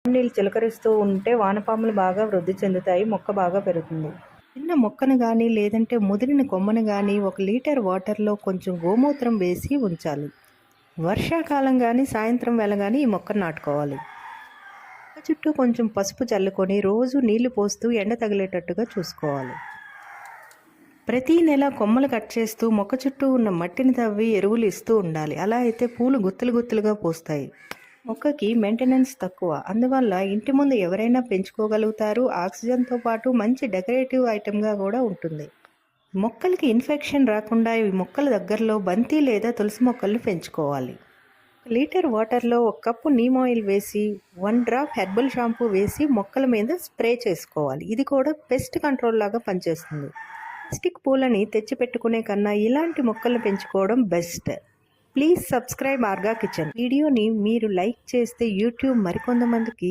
నీళ్ళు చిలకరిస్తూ ఉంటే వానపాములు బాగా వృద్ధి చెందుతాయి, మొక్క బాగా పెరుగుతుంది. చిన్న మొక్కను కానీ లేదంటే ముదిరిన కొమ్మను కానీ 1 లీటర్ వాటర్లో కొంచెం గోమూత్రం వేసి ఉంచాలి. వర్షాకాలం కానీ సాయంత్రం వేళ కానీ ఈ మొక్కను నాటుకోవాలి. మొక్క చుట్టూ కొంచెం పసుపు చల్లుకొని రోజు నీళ్లు పోస్తూ ఎండ తగిలేటట్టుగా చూసుకోవాలి. ప్రతి నెల కొమ్మలు కట్ చేస్తూ మొక్క చుట్టూ ఉన్న మట్టిని తవ్వి ఎరువులు ఇస్తూ ఉండాలి. అలా అయితే పూలు గుత్తులు గుత్తులుగా పూస్తాయి. మొక్కకి మెయింటెనెన్స్ తక్కువ, అందువల్ల ఇంటి ముందు ఎవరైనా పెంచుకోగలుగుతారు. ఆక్సిజన్తో పాటు మంచి డెకరేటివ్ ఐటెంగా కూడా ఉంటుంది. మొక్కలకి ఇన్ఫెక్షన్ రాకుండా ఈ మొక్కల దగ్గరలో బంతి లేదా తులసి మొక్కలను పెంచుకోవాలి. 1 లీటర్ వాటర్లో 1 కప్పు నీమ్ ఆయిల్ వేసి 1 డ్రాప్ హెర్బల్ షాంపూ వేసి మొక్కల మీద స్ప్రే చేసుకోవాలి. ఇది కూడా పెస్ట్ కంట్రోల్ లాగా పనిచేస్తుంది. ప్లాస్టిక్ పూలని తెచ్చిపెట్టుకునే కన్నా ఇలాంటి మొక్కలను పెంచుకోవడం బెస్ట్. ప్లీజ్ సబ్స్క్రైబ్ ఆర్గా కిచెన్. వీడియోని మీరు లైక్ చేస్తే యూట్యూబ్ మరికొంతమందికి